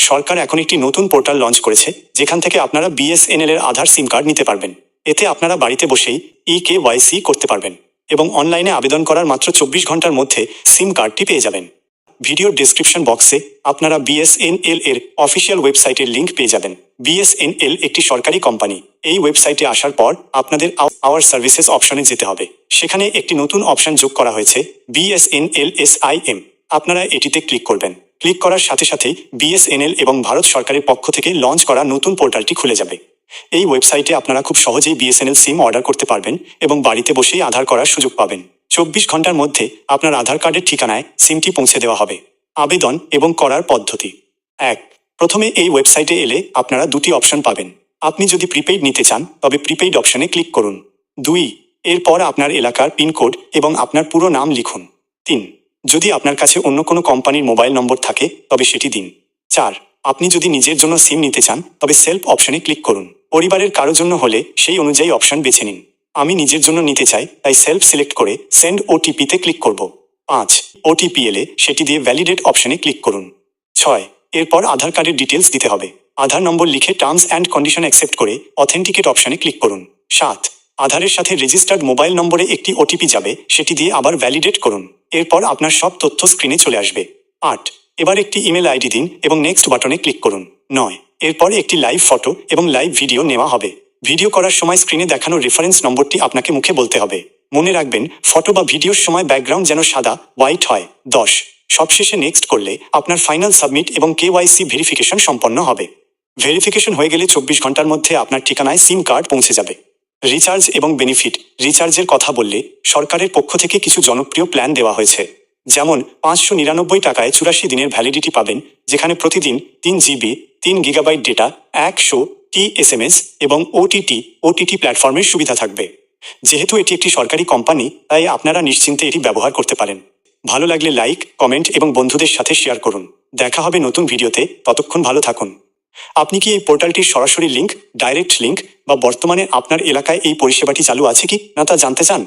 সরকার এখন একটি নতুন পোর্টাল লঞ্চ করেছে, যেখান থেকে আপনারা বিএসএনএল এর আধার সিম কার্ড নিতে পারবেন। এতে আপনারা বাড়িতে বসেই ইকেওয়াইসি করতে পারবেন এবং অনলাইনে আবেদন করার মাত্র 24 ঘন্টার মধ্যে সিম কার্ডটি পেয়ে যাবেন। ভিডিওর ডেসক্রিপশন বক্সে আপনারা বিএসএনএল এর অফিসিয়াল ওয়েবসাইটের লিঙ্ক পেয়ে যাবেন। বিএসএনএল একটি সরকারি কোম্পানি। এই ওয়েবসাইটে আসার পর আপনাদের আওয়ার সার্ভিসেস অপশনে যেতে হবে। সেখানে একটি নতুন অপশন যোগ করা হয়েছে, বিএসএনএল SIM। আপনারা এটিতে ক্লিক করবেন। ক্লিক করার সাথে সাথেই বিএসএনএল এবং ভারত সরকারের পক্ষ থেকে লঞ্চ করা নতুন পোর্টালটি খুলে যাবে। এই ওয়েবসাইটে আপনারা খুব সহজেই বিএসএনএল সিম অর্ডার করতে পারবেন এবং বাড়িতে বসেই আধার করার সুযোগ পাবেন। 24 ঘন্টার মধ্যে আপনার আধার কার্ডের ঠিকানায় সিমটি পৌঁছে দেওয়া হবে। আবেদন এবং করার পদ্ধতি। 1। প্রথমে এই ওয়েবসাইটে এলে আপনারা দুটি অপশন পাবেন। আপনি যদি প্রিপেইড নিতে চান তবে প্রিপেইড অপশনে ক্লিক করুন। 2। এরপর আপনার এলাকার পিনকোড এবং আপনার পুরো নাম লিখুন। 3। যদি আপনার কাছে অন্য কোনো কোম্পানির মোবাইল নম্বর থাকে তবে সেটি দিন। 4। আপনি যদি নিজের জন্য সিম নিতে চান তবে সেলফ অপশনে ক্লিক করুন। পরিবারের কারো জন্য হলে সেই অনুযায়ী অপশন বেছে নিন। আমি নিজের জন্য নিতে চাই, তাই সেলফ সিলেক্ট করে সেন্ড ওটিপিতে ক্লিক করব। 5। ওটিপি এলে সেটি দিয়ে ভ্যালিডেট অপশনে ক্লিক করুন। 6। এরপর আধার কার্ডের ডিটেলস দিতে হবে। আধার নম্বর লিখে টার্মস অ্যান্ড কন্ডিশন অ্যাকসেপ্ট করে অথেন্টিকেট অপশনে ক্লিক করুন। 7। আধারের সাথে রেজিস্টার্ড মোবাইল নম্বরে একটি ওটিপি যাবে, সেটি দিয়ে আবার ভ্যালিডেট করুন। এরপর আপনার সব তথ্য স্ক্রিনে চলে আসবে। 8। এবার একটি ইমেল আইডি দিন এবং নেক্সট বাটনে ক্লিক করুন। 9। এরপর একটি লাইভ ফটো এবং লাইভ ভিডিও নেওয়া হবে। ভিডিও করার সময় স্ক্রিনে দেখানো রেফারেন্স নম্বরটি আপনাকে মুখে বলতে হবে। মনে রাখবেন, ফটো বা ভিডিওর সময় ব্যাকগ্রাউন্ড যেন সাদা হোয়াইট হয়। 10। সবশেষে নেক্সট করলে আপনার ফাইনাল সাবমিট এবং KYC ভেরিফিকেশন সম্পন্ন হবে। ভেরিফিকেশন হয়ে গেলে 24 ঘন্টার মধ্যে আপনার ঠিকানায় সিম কার্ড পৌঁছে যাবে। রিচার্জ এবং বেনিফিট। রিচার্জের কথা বললে সরকারের পক্ষ থেকে কিছু জনপ্রিয় প্ল্যান দেওয়া হয়েছে। যেমন 599 টাকায় 84 দিনের ভ্যালিডিটি পাবেন, যেখানে প্রতিদিন 3 GB 3 GB ডেটা, 100 SMS এবং OTT প্ল্যাটফর্মের সুবিধা থাকবে। যেহেতু এটি একটি সরকারি কোম্পানি, তাই আপনারা নিশ্চিন্তে এটি ব্যবহার করতে পারেন। ভালো লাগলে লাইক, কমেন্ট এবং বন্ধুদের সাথে শেয়ার করুন। দেখা হবে নতুন ভিডিওতে, ততক্ষণ ভালো থাকুন। আপনি কি এই পোর্টালটির সরাসরি লিঙ্ক, ডাইরেক্ট লিঙ্ক বা বর্তমানে আপনার এলাকায় এই পরিষেবাটি চালু আছে কি না তা জানতে চান?